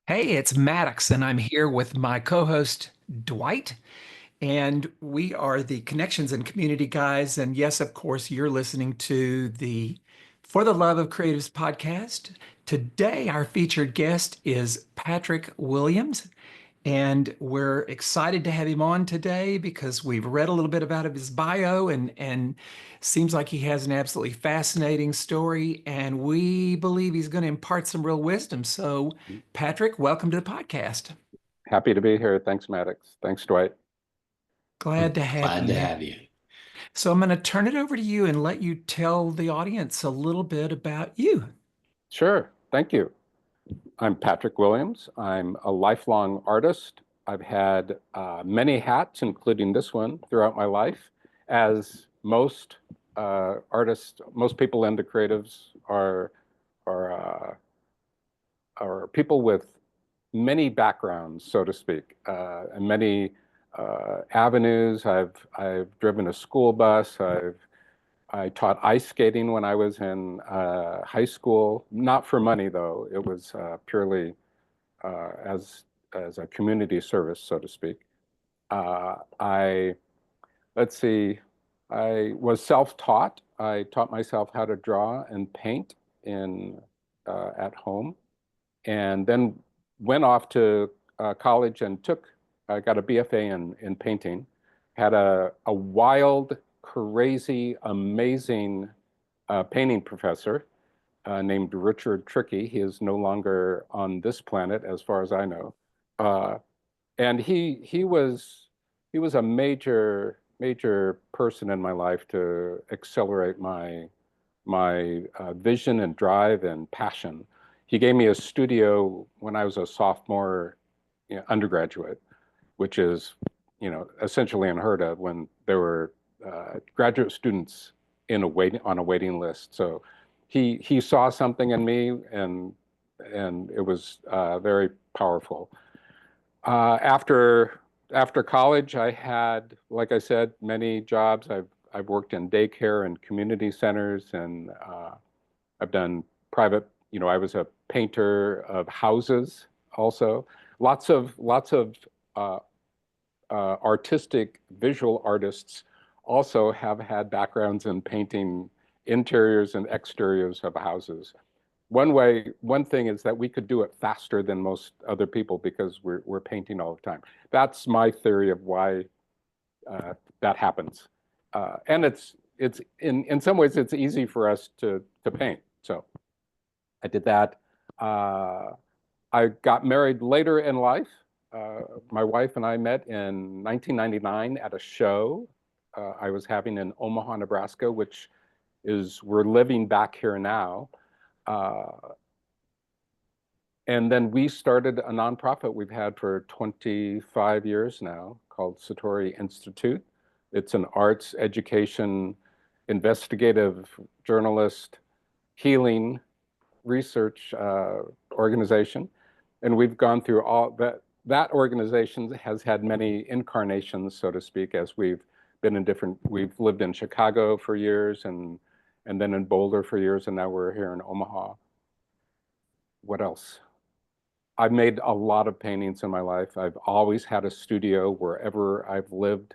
Hey, it's Maddox, and I'm here with my co-host Dwight, and we are the Connections and Community guys. And yes, of course, you're listening to the For the Love of Creatives podcast. Today, our featured guest is Patrick Williams, and we're excited to have him on today because we've read a little bit about his bio and seems like he has an absolutely fascinating story, and we believe he's going to impart some real wisdom. So, Patrick, welcome to the podcast. Happy to be here. Thanks, Maddox. Thanks, Dwight. Glad to have Glad to you. have you. So, I'm going to turn it over to you and let you tell the audience a little bit about you. Sure. Thank you. I'm Patrick Williams. I'm a lifelong artist. I've had many hats, including this one, throughout my life. As most artists, most people into creatives are people with many backgrounds, so to speak, and many avenues. I've driven a school bus. I taught ice skating when I was in high school, not for money though. It was purely as a community service, so to speak. I let's see, I was self-taught. I taught myself how to draw and paint in at home, and then went off to college and I got a BFA in painting. Had a wild, crazy, amazing painting professor named Richard Tricky. He is no longer on this planet, as far as I know. Uh, and he was a major person in my life to accelerate my vision and drive and passion. He gave me a studio when I was a sophomore, undergraduate, which is, essentially unheard of when there were graduate students on a waiting list. So he saw something in me, and it was very powerful. After college, I had, like I said, many jobs. I've worked in daycare and community centers, and I've done private. I was a painter of houses also. Lots of uh, artistic visual artists also have had backgrounds in painting interiors and exteriors of houses. One thing is that we could do it faster than most other people because we're painting all the time. That's my theory of why that happens. And it's in some ways it's easy for us to paint. So I did that. Uh, I got married later in life. My wife and I met in 1999 at a show I was having in Omaha, Nebraska, which is we're living back here now. Uh, and then we started a nonprofit we've had for 25 years now called Satori Institute. It's an arts education, investigative journalist, healing research organization. And we've gone through all that. That organization has had many incarnations, so to speak, as we've lived in Chicago for years and then in Boulder for years, and now we're here in Omaha. What else? I've made a lot of paintings in my life. I've always had a studio wherever I've lived.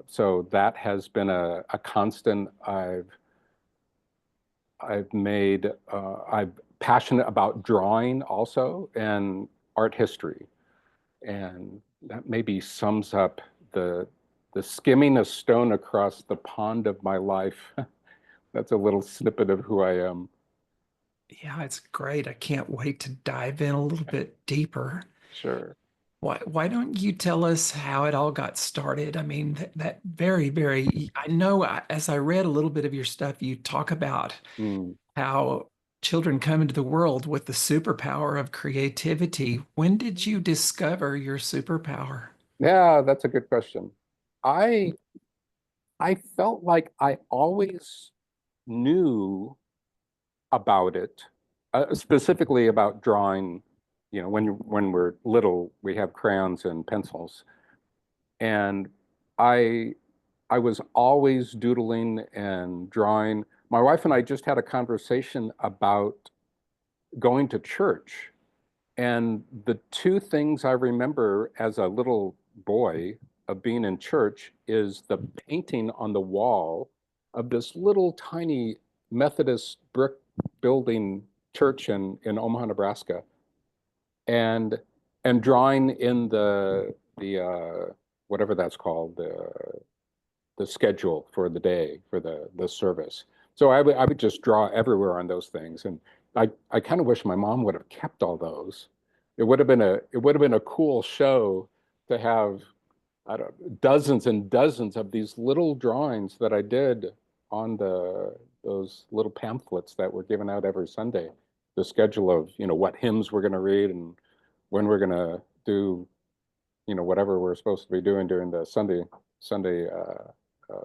So that has been a constant. I'm passionate about drawing also and art history. And that maybe sums up the skimming a stone across the pond of my life. That's a little snippet of who I am. Yeah, it's great. I can't wait to dive in a little bit deeper. Sure. Why don't you tell us how it all got started? I mean, that very, I know as I read a little bit of your stuff, you talk about Mm. how children come into the world with the superpower of creativity. When did you discover your superpower? Yeah, that's a good question. I I felt like I always knew about it, specifically about drawing. When we're little, we have crayons and pencils, and I I was always doodling and drawing. My wife and I just had a conversation about going to church, And the two things I remember as a little boy of being in church is the painting on the wall of this little tiny Methodist brick building church in Omaha, Nebraska, and drawing in the whatever that's called, the schedule for the day for the service. So I would just draw everywhere on those things, and I kind of wish my mom would have kept all those. It would have been a cool show to have, I don't dozens and dozens of these little drawings that I did on those little pamphlets that were given out every Sunday. The schedule of, what hymns we're going to read and when we're going to do, whatever we're supposed to be doing during the Sunday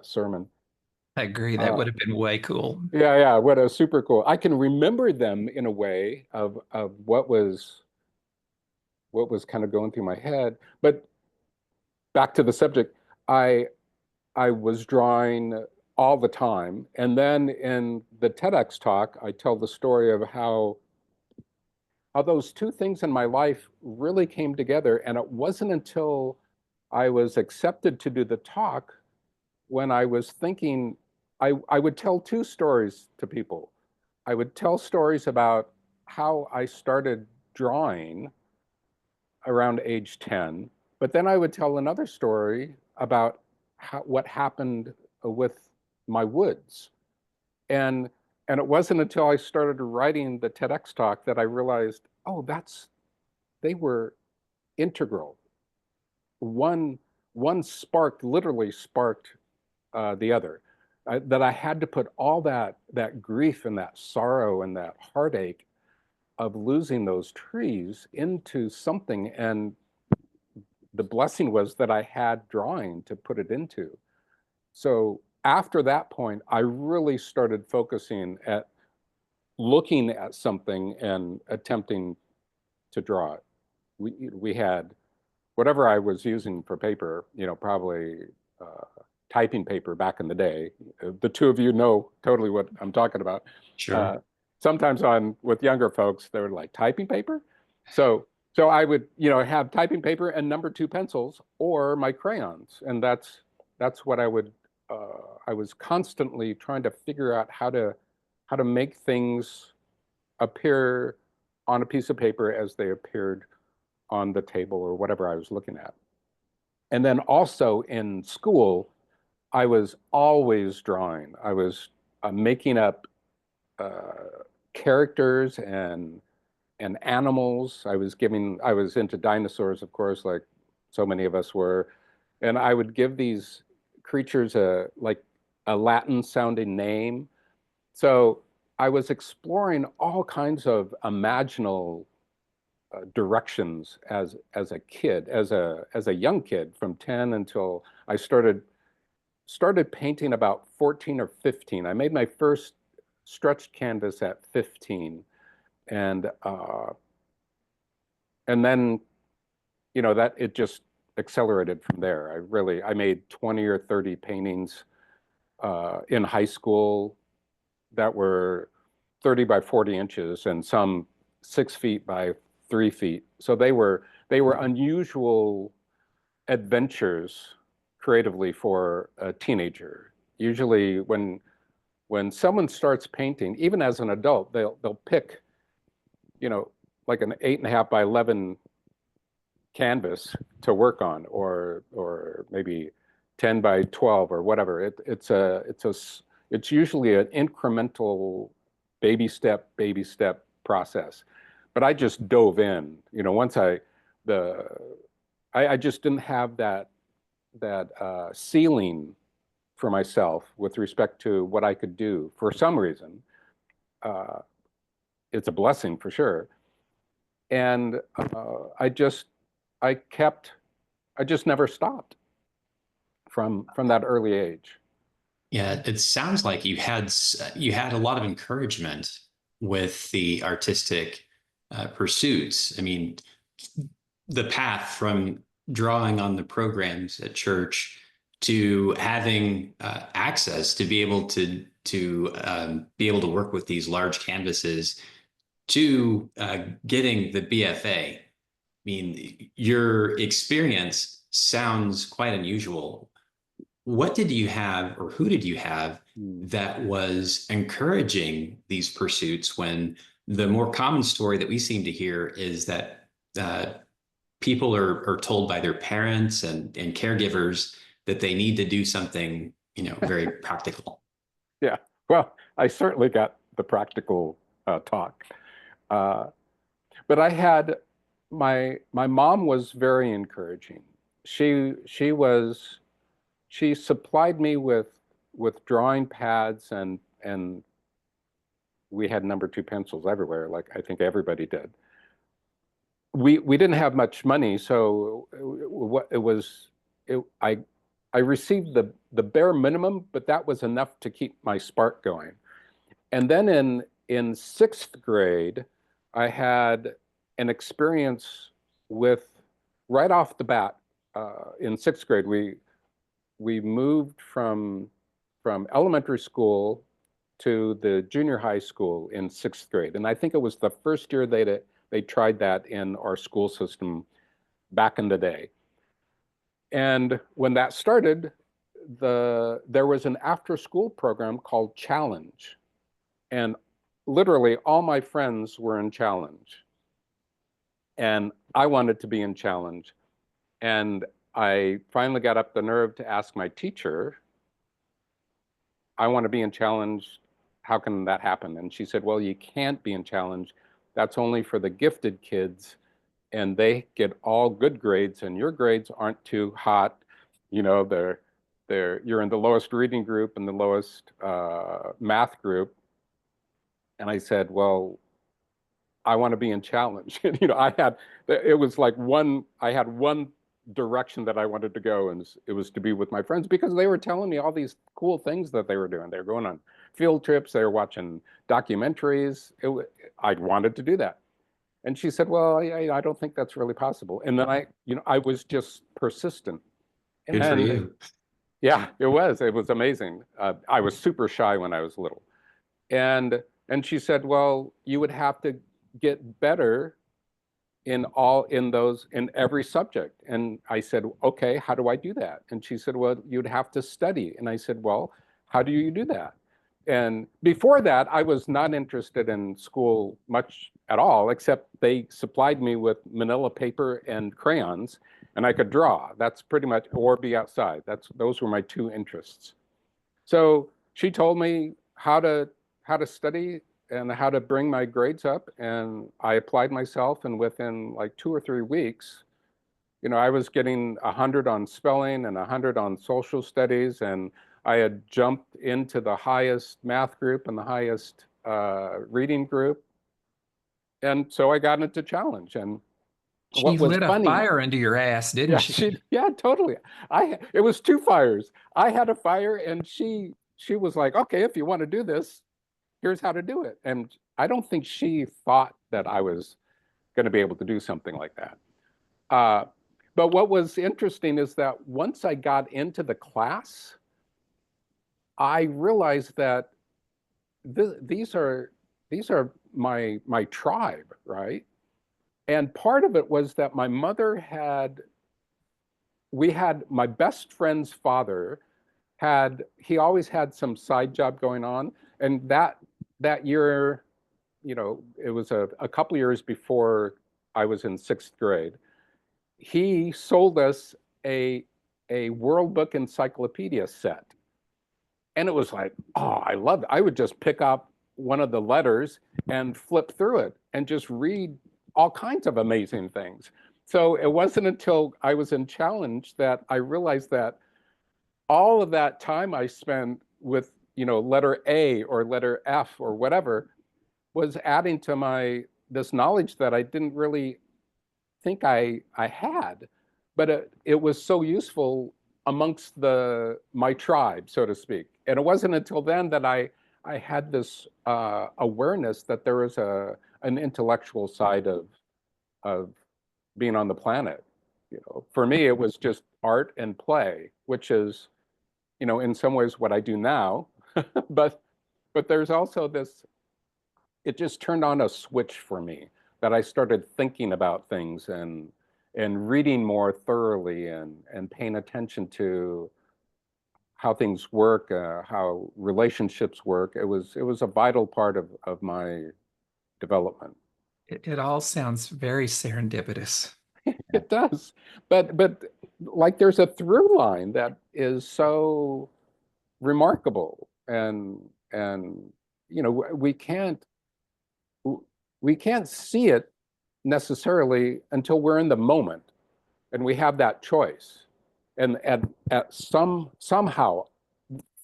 sermon. I agree. That Uh, would have been way cool. yeah, yeah, what a super cool. I can remember them in a way of what was kind of going through my head. But back to the subject, I I was drawing all the time. And then in the TEDx talk, I tell the story of how those two things in my life really came together. And it wasn't until I was accepted to do the talk when I was thinking I would tell two stories to people. I would tell stories about how I started drawing around age 10, but then I would tell another story about what happened with my woods. And and it wasn't until I started writing the TEDx talk that I realized, oh, they were integral. One one spark literally sparked the other. That I had to put all that grief and that sorrow and that heartache of losing those trees into something. And the blessing was that I had drawing to put it into. So after that point, I really started focusing at looking at something and attempting to draw it. We had whatever I was using for paper, probably typing paper back in the day. The two of you know totally what I'm talking about. Uh, Sure. Sometimes on with younger folks, they were like typing paper. So I would, have typing paper and number two pencils or my crayons, and that's what I would. I was constantly trying to figure out how to make things appear on a piece of paper as they appeared on the table or whatever I was looking at. And then also in school, I was always drawing. I was making up characters and animals. I was into dinosaurs, of course, like so many of us were. And I would give these creatures a Latin sounding name. So I was exploring all kinds of imaginal directions as a kid, as a young kid, from 10 until I started painting about 14 or 15. I made my first stretched canvas at 15, and then that it just accelerated from there. I made 20 or 30 paintings in high school that were 30 by 40 inches and some 6 feet by 3 feet. So they were unusual adventures creatively for a teenager. Usually when someone starts painting, even as an adult, they'll pick, like an 8.5 by 11 canvas to work on, or maybe 10 by 12 or whatever. It's usually an incremental baby step process. But I just dove in, once the I just didn't have that ceiling for myself with respect to what I could do for some reason. Uh, it's a blessing for sure. And I kept, I just never stopped from that early age. Yeah, it sounds like you had a lot of encouragement with the artistic pursuits. I mean, the path from drawing on the programs at church to having access to be able to be able to work with these large canvases to getting the BFA. I mean, your experience sounds quite unusual. What did you have, or who did you have that was encouraging these pursuits, when the more common story that we seem to hear is that people are told by their parents and caregivers that they need to do something, very practical? Yeah, well, I certainly got the practical talk. But I had my mom was very encouraging. She supplied me with drawing pads, and we had #2 pencils everywhere, like I think everybody did. We didn't have much money, so I received the bare minimum, but that was enough to keep my spark going. And then in 6th grade, I had an experience with, right off the bat, in 6th grade, we moved from elementary school to the junior high school in 6th grade. And I think it was the first year they tried that in our school system back in the day. And when that started, there was an after-school program called Challenge. And literally all my friends were in Challenge. And I wanted to be in Challenge. And I finally got up the nerve to ask my teacher, I want to be in Challenge. How can that happen? And she said, well, you can't be in Challenge. That's only for the gifted kids, and they get all good grades, and your grades aren't too hot. You're in the lowest reading group and the lowest math group. And I said, well, I want to be in Challenge. I had one direction that I wanted to go, and it was to be with my friends, because they were telling me all these cool things that they were doing. They were going on field trips, they were watching documentaries. I wanted to do that. And she said, well, I don't think that's really possible. And then I was just persistent. Good for you. Yeah, it was amazing. I was super shy when I was little. And she said, well, you would have to get better in every subject. And I said, okay, how do I do that? And she said, well, you'd have to study. And I said, well, how do you do that? And before that, I was not interested in school much at all, except they supplied me with manila paper and crayons, and I could draw. That's pretty much, or be outside. Those were my 2 interests. So she told me how to study and how to bring my grades up, and I applied myself, and within like 2 or 3 weeks, I was getting 100 on spelling and 100 on social studies, and I had jumped into the highest math group and the highest reading group. And so I got into Challenge. And She lit a fire into your ass, didn't she? Yeah, totally. It was 2 fires. I had a fire, and she was like, okay, if you want to do this, here's how to do it. And I don't think she thought that I was going to be able to do something like that. But what was interesting is that once I got into the class, I realized that these are my tribe, right? And part of it was that my mother my best friend's father he always had some side job going on. And that year, it was a couple years before I was in 6th grade, he sold us a World Book Encyclopedia set. And it was like, oh, I loved it. I would just pick up one of the letters and flip through it and just read all kinds of amazing things. So it wasn't until I was in Challenge that I realized that all of that time I spent with, letter A or letter F or whatever was adding to this knowledge that I didn't really think I had, but it was so useful amongst my tribe, so to speak. And it wasn't until then that I had this awareness that there was an intellectual side of being on the planet. For me, it was just art and play, which is, in some ways what I do now. but there's also it just turned on a switch for me that I started thinking about things and reading more thoroughly and paying attention to how things work, how relationships work. It was a vital part of my development. It all sounds very serendipitous. It does, but like there's a through line that is so remarkable, and you know we can't see it necessarily until we're in the moment and we have that choice. And at somehow,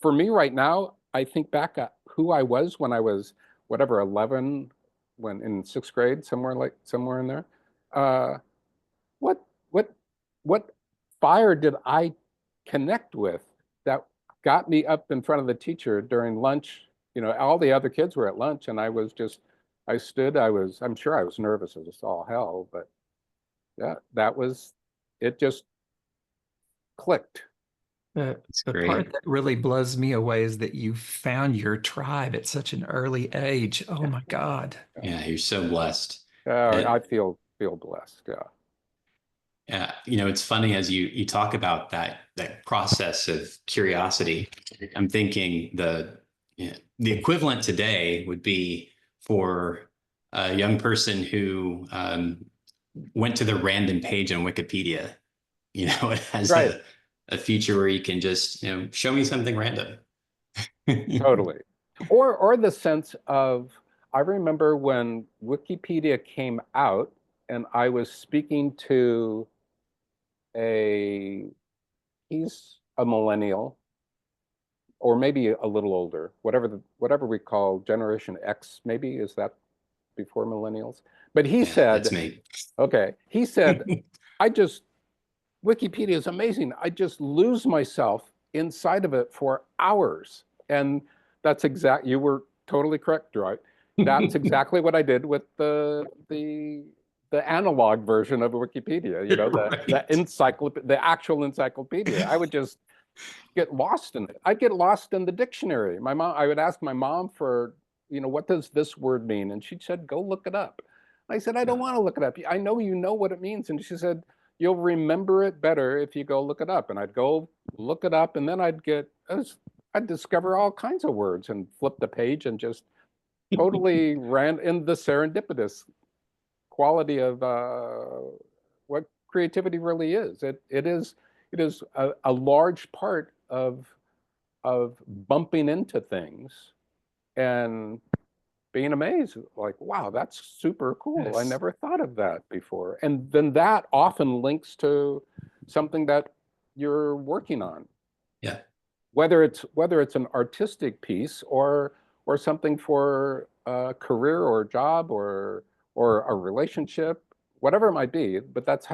for me right now, I think back at who I was when I was whatever 11, when in sixth grade, somewhere in there. Uh, what what what fire did I connect with that got me up in front of the teacher during lunch? You know, all the other kids were at lunch, and I stood. I'm sure I was nervous as all hell, but yeah, that was it. Just clicked. That's The great. part that really blows me away is that you found your tribe at such an early age. Oh my God. Yeah, you're so blessed. I feel blessed. Yeah. Yeah, it's funny as you talk about that process of curiosity. I'm thinking the equivalent today would be for a young person who went to the random page on Wikipedia. It has Right. a feature where you can just show me something random. Totally. Or the sense of, I remember when Wikipedia came out and I was speaking to he's a millennial or maybe a little older, whatever we call Generation X, maybe, is that before millennials? But he said, that's me. okay, he said, Wikipedia is amazing. I just lose myself inside of it for hours. And you were totally correct, right? That's exactly what I did with the analog version of Wikipedia, the actual encyclopedia. I would just get lost in it. I'd get lost in the dictionary. I would ask my mom for, what does this word mean? And she said, go look it up. I said, I don't want to look it up. I know you know what it means. And she said, you'll remember it better if you go look it up. And I'd go look it up, and then I'd discover all kinds of words and flip the page and just totally ran in the serendipitous quality of what creativity really is. It is a large part of bumping into things and being amazed, like, wow, that's super cool. Yes. I never thought of that before. And then that often links to something that you're working on. Yeah. Whether it's an artistic piece or something for a career or a job or a relationship, whatever it might be. But that's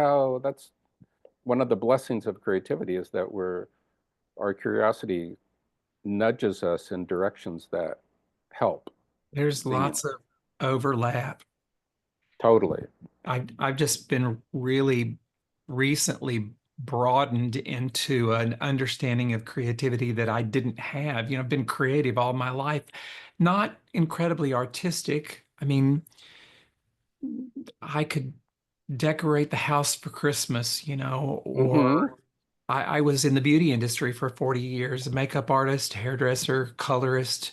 one of the blessings of creativity, is that our curiosity nudges us in directions that help. There's lots of overlap. Totally. I've just been really recently broadened into an understanding of creativity that I didn't have. I've been creative all my life, not incredibly artistic. I mean, I could decorate the house for Christmas, or I was in the beauty industry for 40 years, a makeup artist, hairdresser, colorist,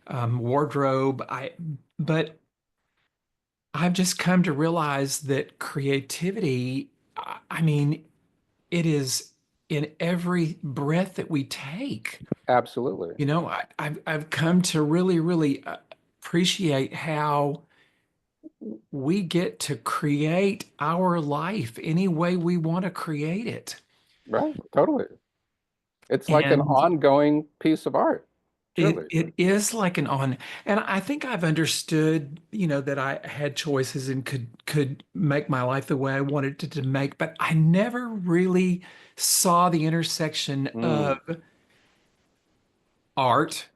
wardrobe. But I've just come to realize that creativity, I mean, it is in every breath that we take. Absolutely. I've come to really, really appreciate how we get to create our life any way we want to create it. Right. Totally. It's like an And ongoing piece of art. Truly. it is like and I think I've understood, that I had choices and could make my life the way I wanted it to make, but I never really saw the intersection of art,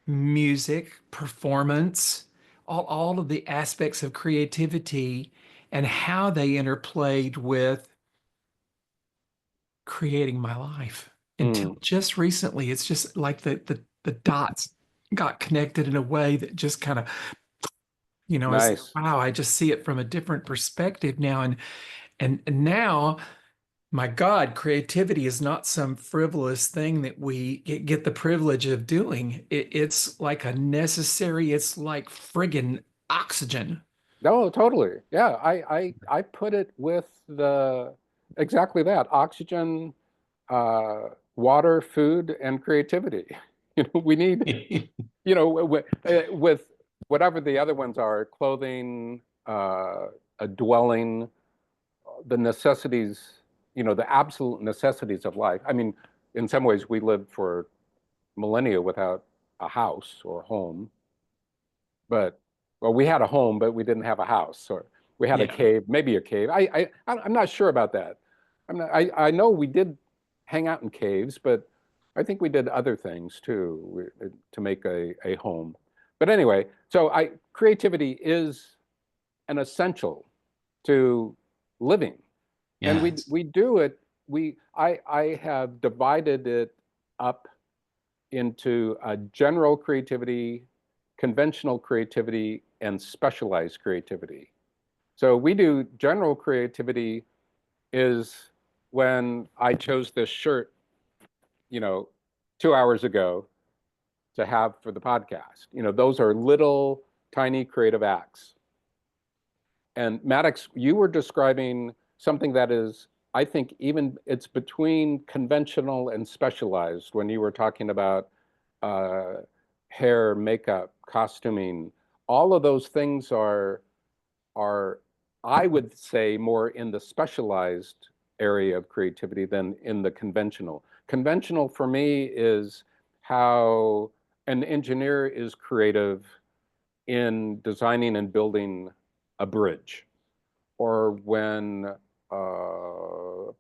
music, performance, all of the aspects of creativity and how they interplayed with creating my life. Until just recently, it's just like the dots got connected in a way that just kind of You know, it's Nice. wow, I just see it from a different perspective now. And now, my God, creativity is not some frivolous thing that we get the privilege of doing. It's like a necessary, it's like friggin' oxygen. No, totally. Yeah, I put it with the exactly that. Oxygen, water, food, and creativity. You know, we need, you know, with whatever the other ones are, clothing, a dwelling, the necessities, you know, the absolute necessities of life. I mean, in some ways, we lived for millennia without a house or home, but well, we had a home, but we didn't have a house, or we had a Yeah. cave, maybe a cave. I'm not sure about that. I know we did hang out in caves, but I think we did other things too to make a home. But anyway, so creativity is an essential to living. And Yeah. we do it, I have divided it up into general creativity, conventional creativity, and specialized creativity. So we do general creativity is when I chose this shirt, you know, 2 hours ago to have for the podcast. You know, those are little tiny creative acts. And Maddox, you were describing something that is, I think, even it's between conventional and specialized when you were talking about uh, hair, makeup, costuming. All of those things are, I would say, more in the specialized area of creativity than in the conventional. Conventional for me is how an engineer is creative in designing and building a bridge, or when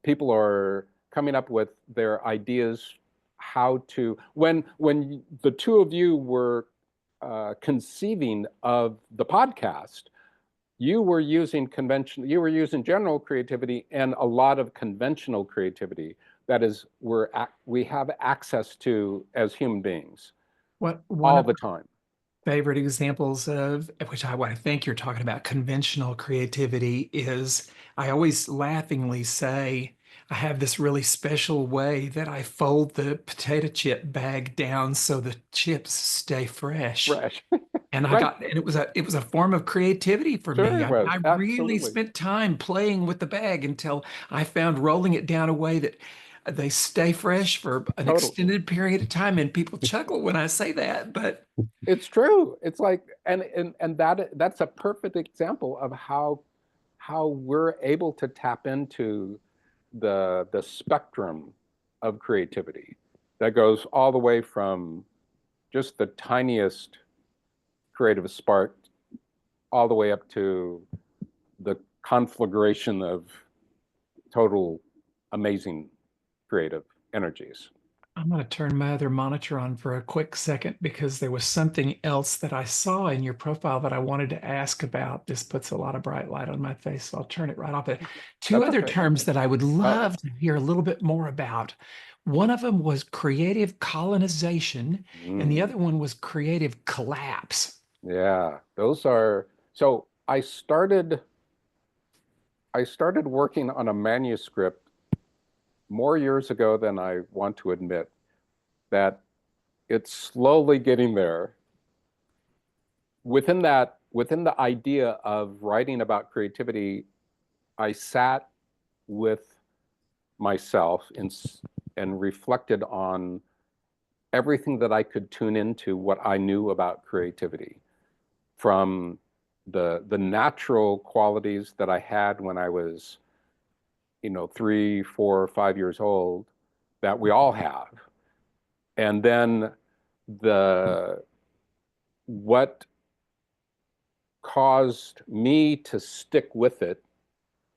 people are coming up with their ideas how to, when the two of you were conceiving of the podcast, you were using you were using general creativity and a lot of conventional creativity that is we have access to as human beings What one all of the time. favorite examples of which I think you're talking about conventional creativity is I always laughingly say I have this really special way that I fold the potato chip bag down so the chips stay fresh. Fresh. And Right. it was a form of creativity for Sure me. it was. I really Absolutely. spent time playing with the bag until I found rolling it down a way that they stay fresh for an Total. extended period of time. And people chuckle when I say that, but It's true. It's like, and that's a perfect example of how we're able to tap into the spectrum of creativity that goes all the way from just the tiniest creative spark all the way up to the conflagration of total amazing creative energies. I'm going to turn my other monitor on for a quick second because there was something else that I saw in your profile that I wanted to ask about. This puts a lot of bright light on my face, so I'll turn it right off. But two That's other okay. terms that I would Oh, love to hear a little bit more about. One of them was creative colonization, and the mm, other one was creative collapse. yeah, those are, so I started working on a manuscript more years ago than I want to admit, that it's slowly getting there. Within the idea of writing about creativity, I sat with myself and reflected on everything that I could tune into what I knew about creativity, from the natural qualities that I had when I was, you know, 3, 4, 5 years old, that we all have, and then the what caused me to stick with it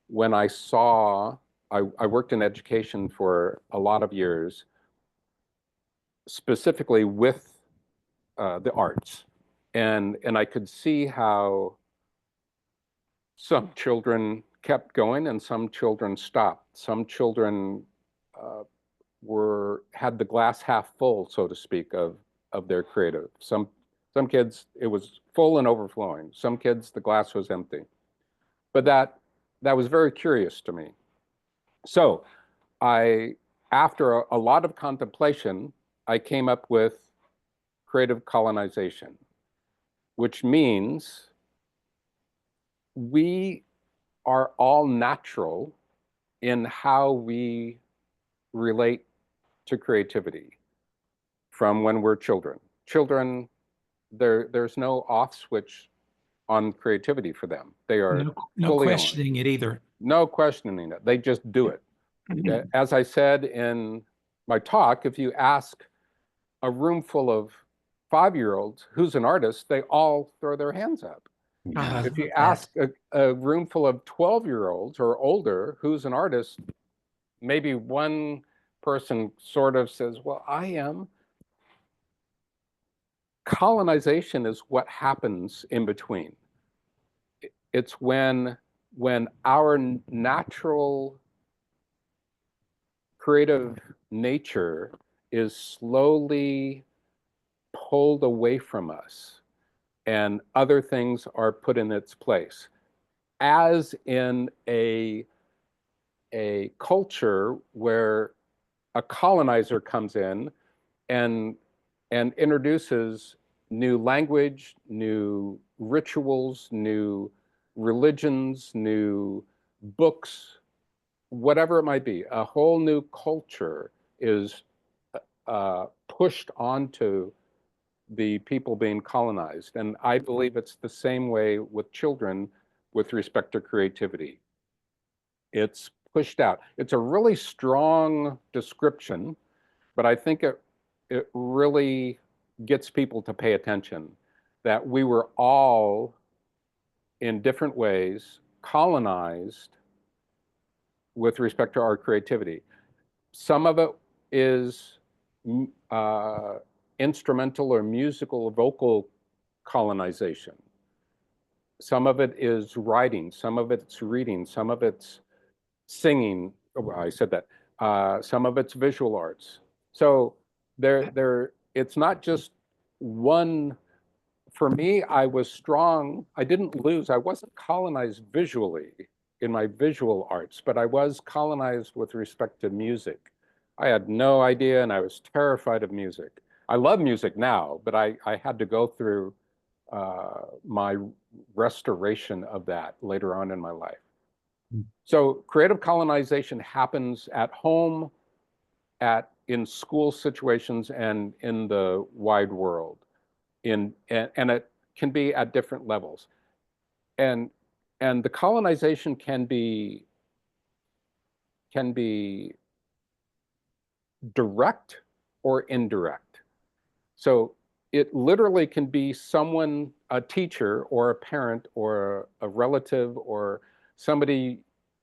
when I saw, I worked in education for a lot of years, specifically with the arts. And I could see how some children kept going and some children stopped. Some children uh, had the glass half full, so to speak, of their creative. Some Some kids, it was full and overflowing. Some kids, the glass was empty. But that was very curious to me. So after a lot of contemplation, I came up with creative colonization, which means we are all natural in how we relate to creativity from when we're children. Children, there's no off switch on creativity for them. They are no questioning it either. No questioning it. They just do it. As I said in my talk, if you ask a room full of 5-year-olds who's an artist, they all throw their hands up. If you ask a room full of 12-year-olds or older who's an artist, maybe one person sort of says, well, I am. Colonization is what happens in between. It's when our natural creative nature is slowly pulled away from us and other things are put in its place. As in a culture where a colonizer comes in and introduces new language, new rituals, new religions, new books, whatever it might be, a whole new culture is pushed onto the people being colonized. And I believe it's the same way with children with respect to creativity. It's pushed out. It's a really strong description, but I think it really gets people to pay attention that we were all in different ways colonized with respect to our creativity. Some of it is instrumental or musical or vocal colonization. Some of it is writing, some of it's reading, some of it's singing. Oh, I said that. Some of it's visual arts. So it's not just one. For me, I was strong. I didn't lose. I wasn't colonized visually in my visual arts, but I was colonized with respect to music. I had no idea, and I was terrified of music. I love music now, but I had to go through my restoration of that later on in my life. So creative colonization happens at home, in school situations, and in the wide world. And it can be at different levels. And the colonization can be direct or indirect. So it literally can be someone, a teacher or a parent or a relative or somebody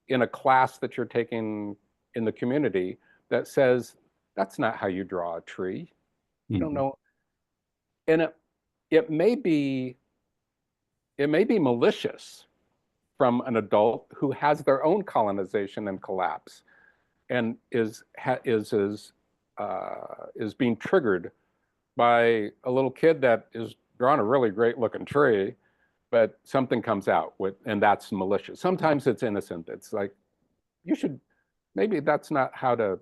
in a class that you're taking in the community that says, that's not how you draw a tree. You don't know. And it may be malicious from an adult who has their own colonization and collapse and is being triggered by a little kid that is drawing a really great looking tree, but something comes out and that's malicious. Sometimes it's innocent. It's like, maybe that's not how to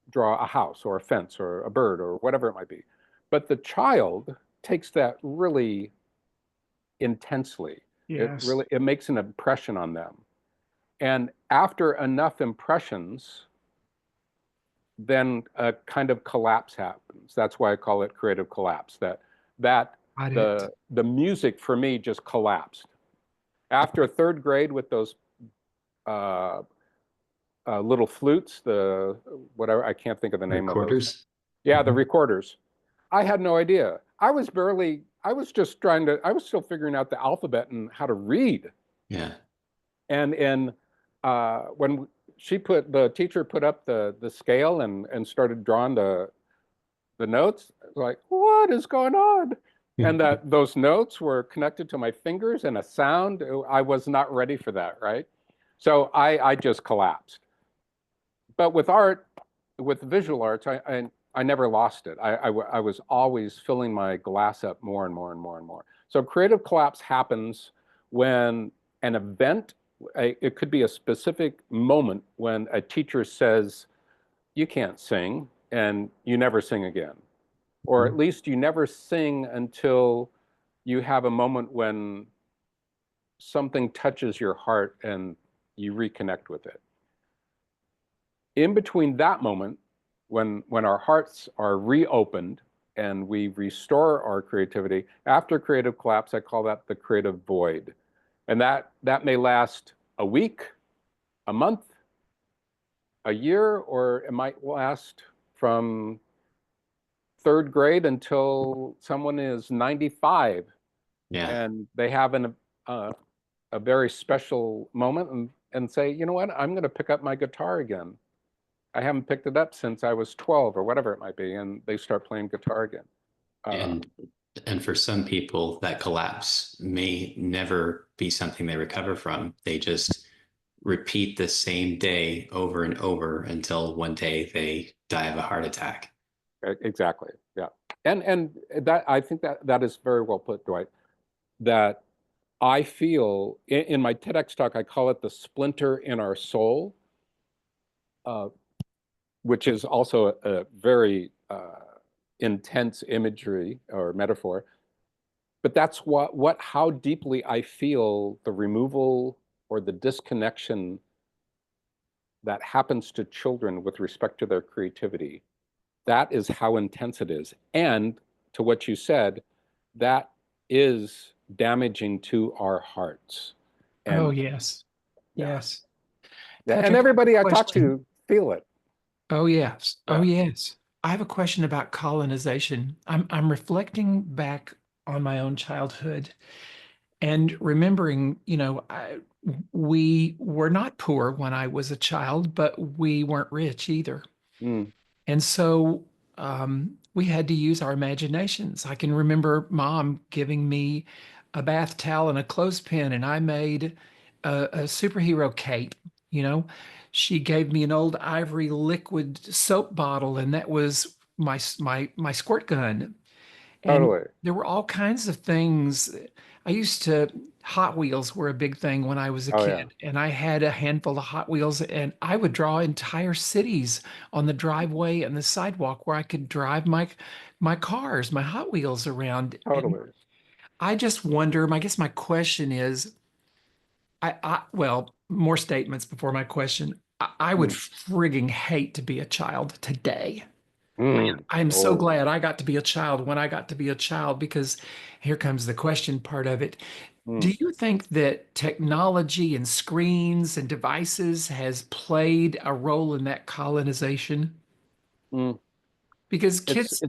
draw a house or a fence or a bird or whatever it might be. But the child takes that really intensely. Yes. It makes an impression on them. And after enough impressions, then a kind of collapse happens. That's why I call it creative collapse. The music for me just collapsed. After third grade with those little flutes, whatever, I can't think of the name of those. Yeah, the recorders. I had no idea. I was still figuring out the alphabet and how to read. Yeah. And when the teacher put up the scale and started drawing the notes, I was like, what is going on? And those notes were connected to my fingers and a sound. I was not ready for that, right? So I just collapsed. But with art, with visual arts, I I never lost it. I was always filling my glass up more and more and more and more. So creative collapse happens when an event, it could be a specific moment when a teacher says, you can't sing, and you never sing again. Or at least you never sing until you have a moment when something touches your heart and you reconnect with it. In between that moment, when our hearts are reopened and we restore our creativity, after creative collapse, I call that the creative void. And that may last a week, a month, a year, or it might last from third grade until someone is 95 and they have a very special moment and say, you know what, I'm going to pick up my guitar again. I haven't picked it up since I was 12 or whatever it might be, and they start playing guitar again. And for some people, that collapse may never be something they recover from. They just repeat the same day over and over until one day they die of a heart attack. Exactly. Yeah. And that, I think that is very well put, Dwight, that I feel in my TEDx talk, I call it the splinter in our soul, which is also a very intense imagery or metaphor. But that's how deeply I feel the removal or the disconnection that happens to children with respect to their creativity. That is how intense it is. And to what you said, that is damaging to our hearts. And, oh, yes. Yeah. Yes. And Patrick, everybody I talk to feel it. Oh, yes. Yeah. Oh, yes. I have a question about colonization. I'm reflecting back on my own childhood and remembering, we were not poor when I was a child, but we weren't rich either. Mm. And so we had to use our imaginations. I can remember mom giving me a bath towel and a clothespin, and I made a superhero cape. You know, she gave me an old ivory liquid soap bottle, and that was my squirt gun. And Totally. there were all kinds of things. I used to, Hot Wheels were a big thing when I was a Oh, yeah. kid, and I had a handful of Hot Wheels, and I would draw entire cities on the driveway and the sidewalk where I could drive my cars, my Hot Wheels around. And Totally. I just wonder, I guess my question is, well, more statements before my question. I would frigging hate to be a child today. I'm so Oh. glad I got to be a child when I got to be a child, because here comes the question part of it. Do you think that technology and screens and devices has played a role in that colonization? Mm. Because kids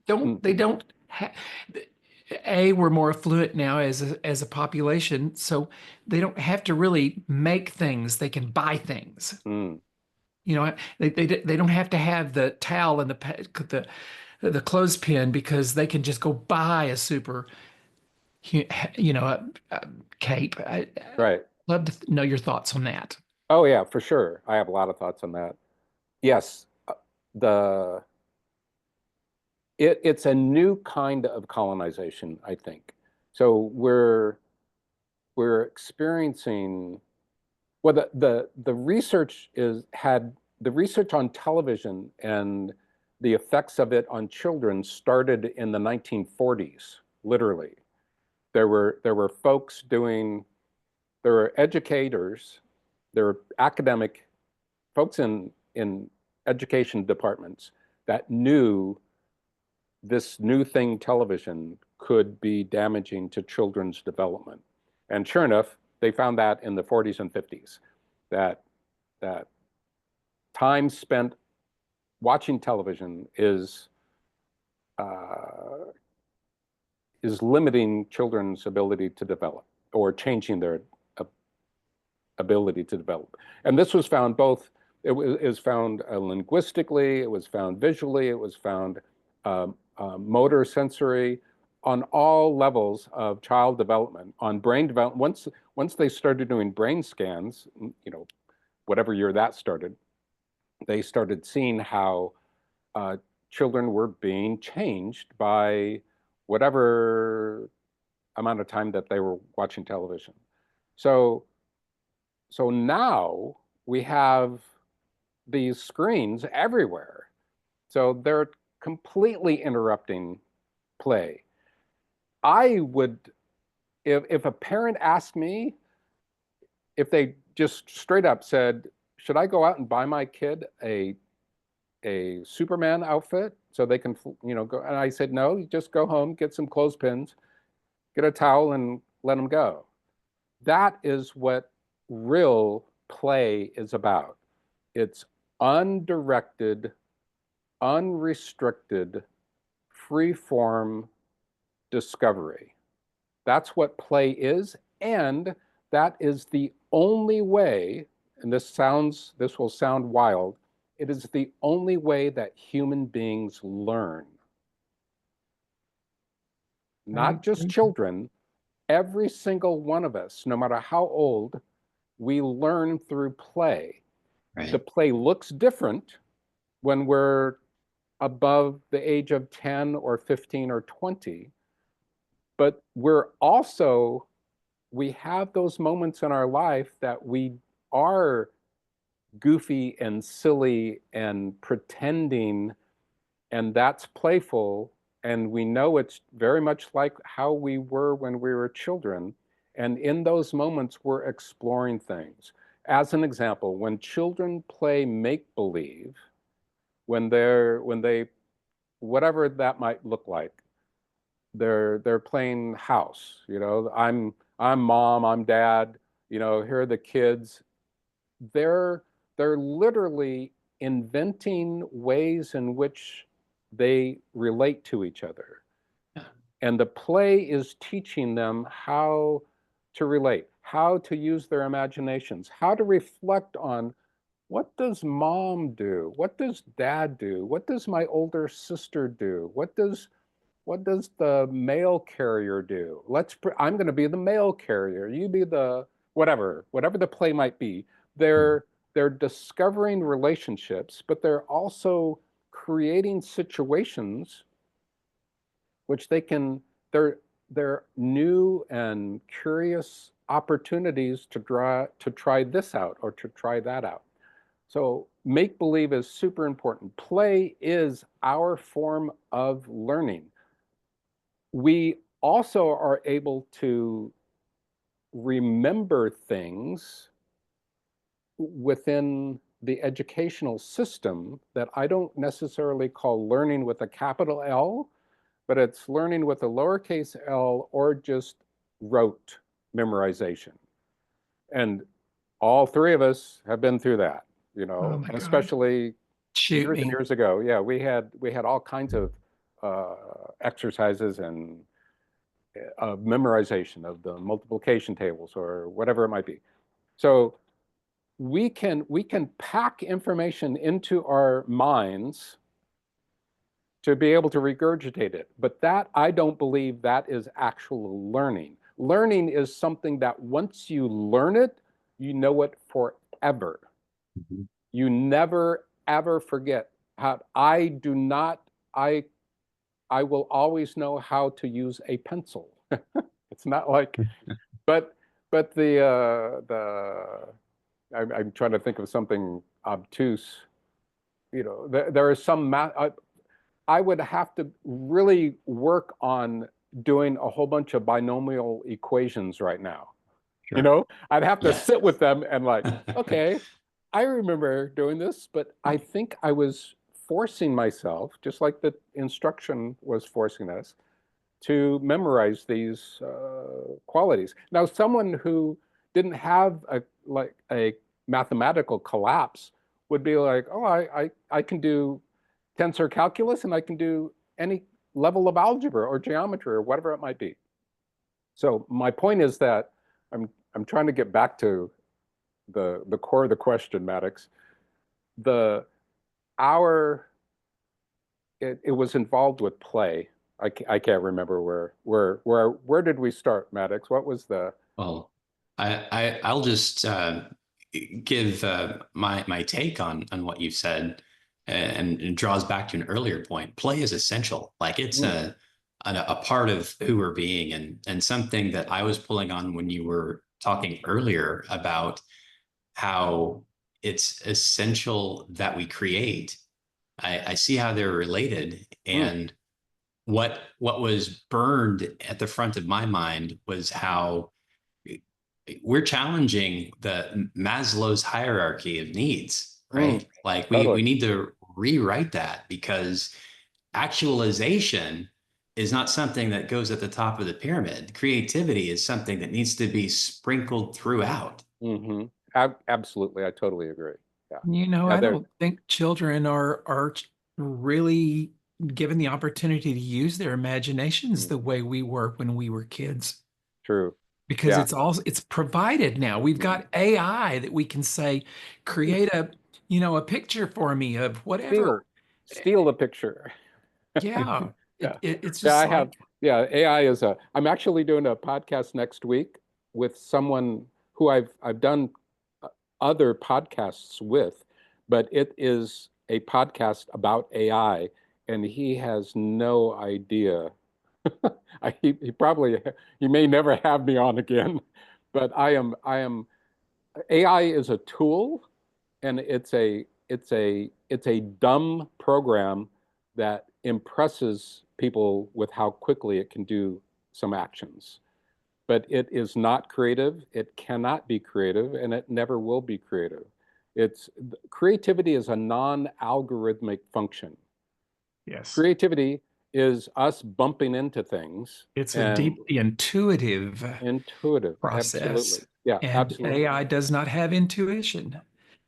they don't have, we're more affluent now as a population, so they don't have to really make things, they can buy things. They don't have to have the towel and the clothespin, because they can just go buy a super, a cape. Right. Love to know your thoughts on that. Oh, yeah, for sure. I have a lot of thoughts on that. Yes, the it's a new kind of colonization, I think. So we're experiencing, well, the research the research on television and the effects of it on children started in the 1940s, literally. There were folks doing, there were educators, there were academic folks in education departments that knew this new thing, television, could be damaging to children's development. And sure enough, they found that in the 40s and 50s, that time spent watching television is limiting children's ability to develop, or changing their ability to develop. And this was found both, it was found linguistically, it was found visually, it was found motor sensory, on all levels of child development, on brain development. Once they started doing brain scans, whatever year that started, they started seeing how children were being changed by whatever amount of time that they were watching television. So now we have these screens everywhere. So they're completely interrupting play. I would, if a parent asked me, if they just straight up said, should I go out and buy my kid a Superman outfit so they can, go? And I said, no, you just go home, get some clothespins, get a towel, and let them go. That is what real play is about. It's undirected, unrestricted, free-form discovery. That's what play is, and that is the only way, and this will sound wild, it is the only way that human beings learn. Not just children, every single one of us, no matter how old, we learn through play. Right. The play looks different when we're above the age of 10 or 15 or 20, but we have those moments in our life that we are goofy and silly and pretending, and that's playful, and we know it's very much like how we were when we were children. And in those moments, we're exploring things. As an example, when children play make-believe, when they, whatever that might look like, they're playing house, I'm mom, I'm dad, here are the kids. They're literally inventing ways in which they relate to each other. Yeah. And the play is teaching them how to relate, how to use their imaginations, how to reflect on, what does mom do? What does dad do? What does my older sister do? What does the mail carrier do? I'm going to be the mail carrier. You be the whatever the play might be. They're discovering relationships, but they're also creating situations which they're new and curious opportunities to try this out or to try that out. So make-believe is super important. Play is our form of learning. We also are able to remember things within the educational system that I don't necessarily call learning with a capital L, but it's learning with a lowercase l, or just rote memorization. And all three of us have been through that, Oh my and God. especially Shoot years and me. years ago. Yeah, we had all kinds of exercises and memorization of the multiplication tables or whatever it might be. So we can pack information into our minds to be able to regurgitate it. But that, I don't believe that is actual learning. Learning is something that once you learn it, you know it forever. Mm-hmm. You never, ever forget. I will always know how to use a pencil. It's not like, but I'm trying to think of something obtuse. There is some math. I would have to really work on doing a whole bunch of binomial equations right now. Sure. I'd have to Yeah. sit with them and like, okay, I remember doing this, but I think I was forcing myself, just like the instruction was forcing us, to memorize these qualities. Now, someone who didn't have a mathematical collapse would be like, oh, I can do tensor calculus, and I can do any level of algebra or geometry or whatever it might be. So my point is that I'm trying to get back to the core of the question, Maddox. It was involved with play. I can't remember where did we start, Maddox? What was the? Well, I'll just give my take on what you said. and it draws back to an earlier point. Play is essential. Like it's Mm, a part of who we're being, and something that I was pulling on when you were talking earlier about how it's essential that we create. I see how they're related, mm, and what was burned at the front of my mind was how we're challenging the Maslow's hierarchy of needs, mm, right? Like we totally. need to rewrite that, because actualization is not something that goes at the top of the pyramid. Creativity is something that needs to be sprinkled throughout. Hmm. Absolutely. I totally agree. Yeah. Yeah. I There. don't think children are really given the opportunity to use their imaginations Mm, the way we were when we were kids, true. because Yeah. it's provided now. We've Mhm. got AI that we can say, create a picture for me of whatever. Steal, steal the picture. Yeah. Yeah. It's Yeah, just I have. like, Yeah, AI is I'm actually doing a podcast next week with someone who I've done uh, other podcasts with, but it is a podcast about AI, and he has no idea. He probably he may never have me on again, but I am AI is a tool, and it's a dumb program that impresses people with how quickly it can do some actions. But it is not creative, it cannot be creative, and it never will be creative. It's Creativity is a non-algorithmic function. yes, Creativity is us bumping into things it's a and deeply intuitive intuitive. Absolutely. process, Yeah, and absolutely. AI does not have intuition.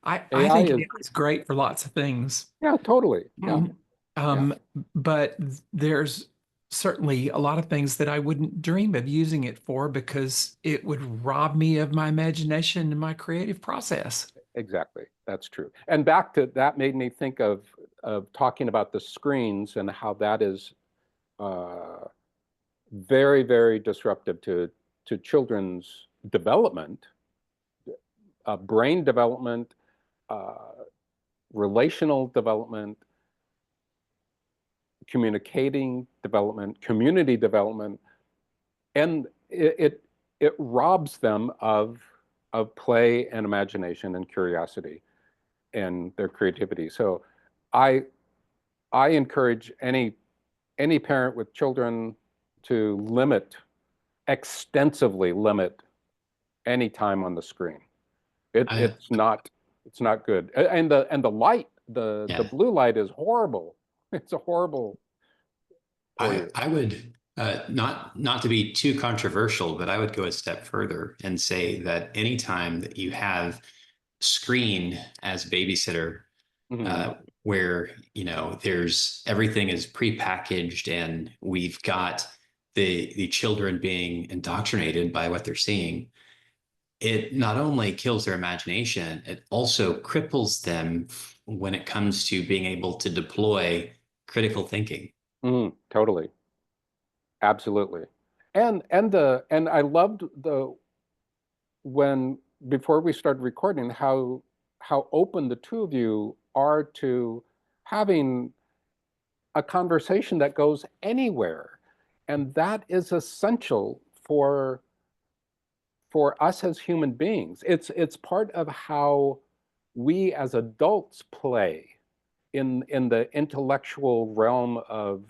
I AI think is, AI is great for lots of things. yeah, totally. Yeah, Um, yeah. um, but there's certainly a lot of things that I wouldn't dream of using it for, because it would rob me of my imagination and my creative process. Exactly. That's true. And back to that made me think of talking about the screens and how that is uh, very, very disruptive to children's development, brain development, uh, relational development, communicating development, community development, and it robs them of play and imagination and curiosity and their creativity. So I I encourage any parent with children to extensively limit any time on the screen. It I it's not good. And the light, the yeah. blue light is horrible. It's a horrible for you. I would not to be too controversial, but I would go a step further and say that anytime that you have screen as babysitter, Hmm. uh, where there's everything is prepackaged and we've got the children being indoctrinated by what they're seeing, it not only kills their imagination, it also cripples them when it comes to being able to deploy critical thinking. Totally. Absolutely. And I loved the when before we started recording how open the two of you are to having a conversation that goes anywhere. And that is essential for us as human beings. It's part of how we as adults play in the intellectual realm of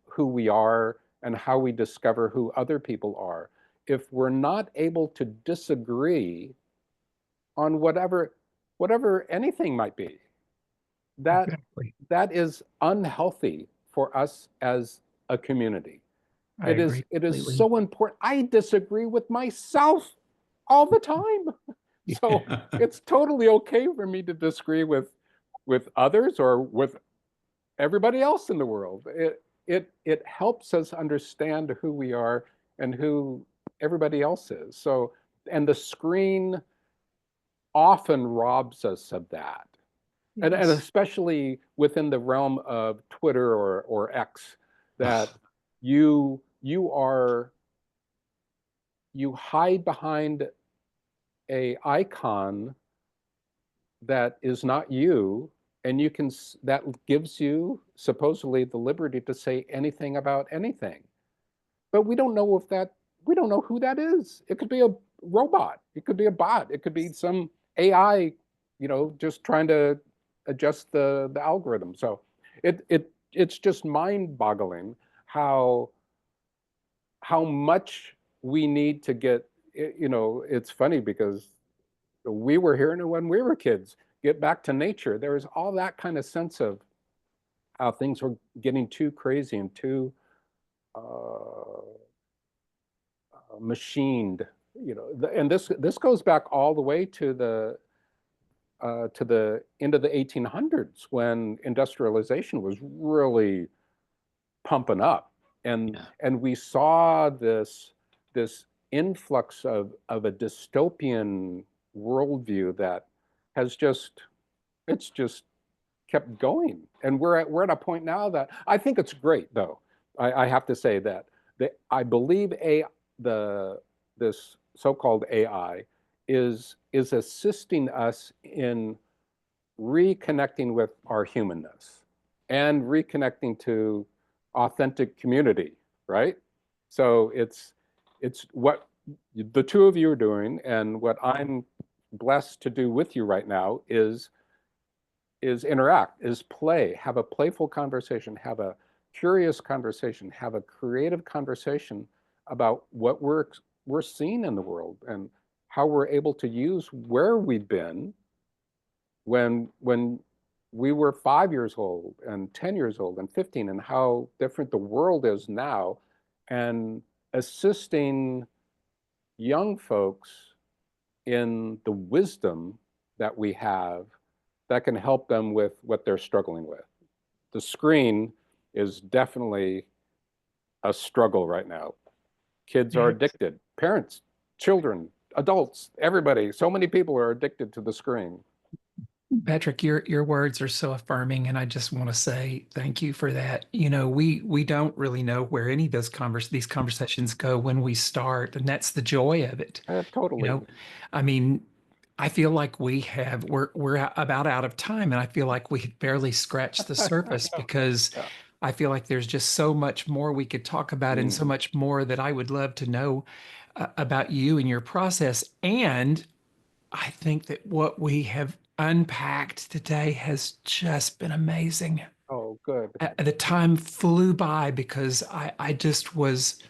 who we are and how we discover who other people are. If we're not able to disagree on whatever anything might be, that Exactly. that is unhealthy for us as a community. I It is agree it is completely. so important. I disagree with myself all the time. So it's totally okay for me to disagree with others or with everybody else in the world. It helps us understand who we are and who everybody else is. So, and the screen often robs us of that. And Yes. especially within the realm of Twitter or X, that you hide behind a icon that is not you, and you can, that gives you supposedly the liberty to say anything about anything. But we don't know if that, we don't know who that is. It could be a robot. It could be a bot. It could be some AI, just trying to adjust the algorithm. So it's just mind-boggling how much we need to get, it's funny because we were hearing it when we were kids, get back to nature. There was all that kind of sense of how things were getting too crazy and too machined, and this goes back all the way to the end of the 1800s when industrialization was really pumping up, and we saw this influx of a dystopian worldview that has just kept going, and we're at a point now that I think it's great. Though I have to say that I believe this so-called AI is assisting us in reconnecting with our humanness and reconnecting to authentic community, right? So it's what the two of you are doing, and what I'm blessed to do with you right now is interact, is play, have a playful conversation, have a curious conversation, have a creative conversation about what we're seeing in the world and how we're able to use where we've been when we were 5 years old and 10 years old and 15, and how different the world is now, and assisting young folks in the wisdom that we have that can help them with what they're struggling with. The screen is definitely a struggle right now. Kids are addicted. Parents, children, adults, everybody. So many people are addicted to the screen. Patrick, your words are so affirming, and I just want to say thank you for that. We don't really know where any of these conversations go when we start, and that's the joy of it. Totally. I mean, I feel like we're about out of time, and I feel like we barely scratched the surface because I feel like there's just so much more we could talk about, and so much more that I would love to know about you and your process. And I think that what we have unpacked today has just been amazing. Oh, good. The time flew by because I just was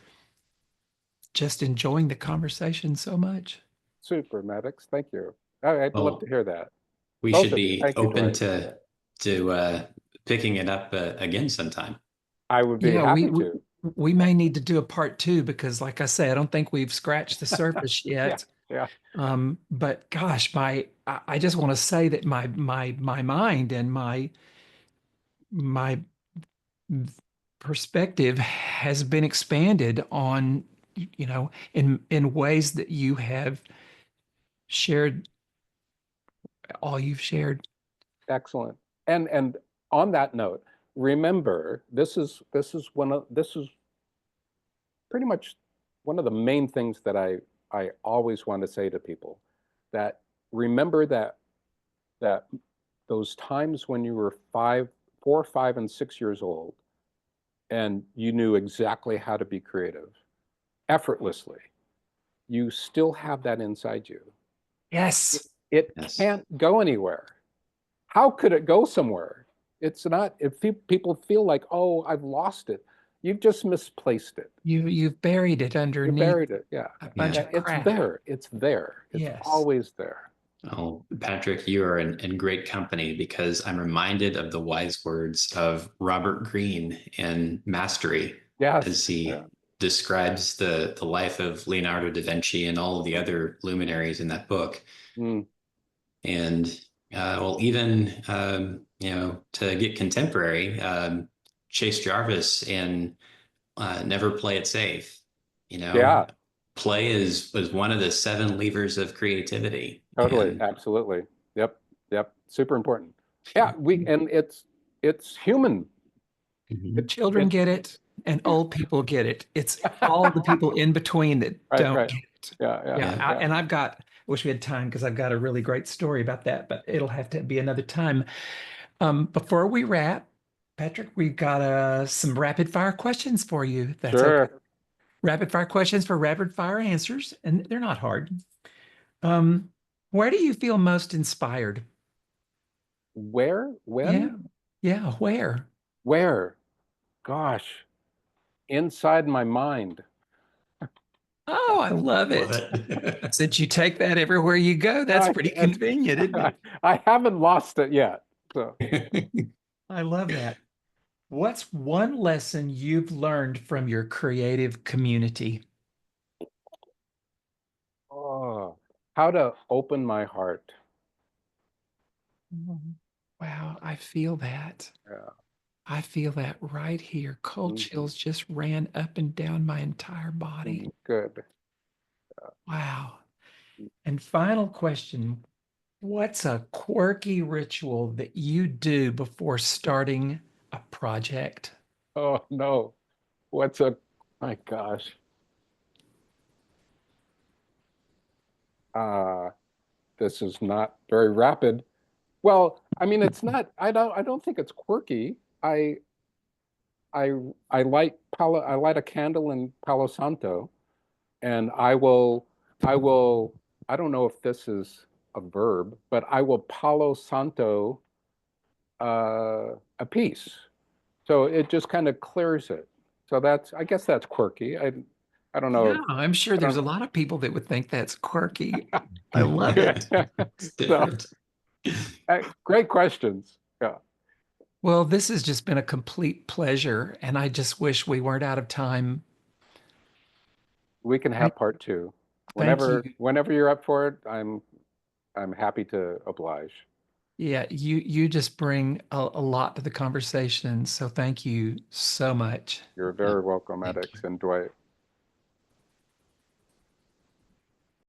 just enjoying the conversation so much. Super, Maddox. Thank you. I'd love to hear that. We Both should of you. be Thank you, open Dwight. to picking it up again sometime. I would be happy to. We may need to do a part two because, like I say, I don't think we've scratched the surface yet. Yeah. But gosh, I just want to say that my mind and my perspective has been expanded on, in ways that you have shared all you've shared. Excellent. And on that note, remember, this is pretty much one of the main things that I always want to say to people, that remember that those times when you were 4, 5, and 6 years old, and you knew exactly how to be creative effortlessly, you still have that inside you. Yes. It can't go anywhere. How could it go somewhere? It's not, if people feel like, oh, I've lost it, you've just misplaced it. You've buried it underneath. You buried it, yeah. A bunch of crap. It's there. It's always there. Oh, Patrick, you are in great company, because I'm reminded of the wise words of Robert Greene in Mastery, as he describes the life of Leonardo da Vinci and all of the other luminaries in that book. And well, even to get contemporary, Chase Jarvis in Never Play It Safe. Play is one of the 7 levers of creativity. Totally, absolutely. Yep. Super important. Yeah, and it's human. The children get it, and old people get it. It's all the people in between that don't get it. Yeah. And I wish we had time because I've got a really great story about that, but it'll have to be another time. Before we wrap, Patrick, we've got some rapid fire questions for you. If that's okay. Sure. Rapid fire questions for rapid fire answers, and they're not hard. Um, where do you feel most inspired? Where? Yeah, When? yeah, where? Where? Gosh, inside my mind. Oh, I love Love it. it. Since you take that everywhere you go, that's pretty convenient, isn't it? I haven't lost it yet. So, I love that. What's one lesson you've learned from your creative community? oh, how to open my heart. Wow, I feel that. Yeah. I feel that right here. Cold Mhm. chills just ran up and down my entire body. Good. Wow. And final question. What's a quirky ritual that you do before starting a project? Oh no. What's a, my gosh. Uh, this is not very rapid. Well, I mean, it's not, I don't think it's quirky. I I light a candle in Palo Santo, and I don't know if this is a verb, but I will Palo Santo a piece. So it just kind of clears it. So that's, I guess that's quirky. I don't Yeah, know. I'm sure I there's a don't. lot of people that would think that's quirky. I love it. It's So, different. great questions. Yeah, Well, this has just been a complete pleasure, and I just wish we weren't out of time. we can I have part two. thank you. Whenever you're up for it, I'm happy to oblige. Yeah, you just bring a lot to the conversation. So thank you so much. You're Yeah. very welcome, Thank Alex you. and Dwight.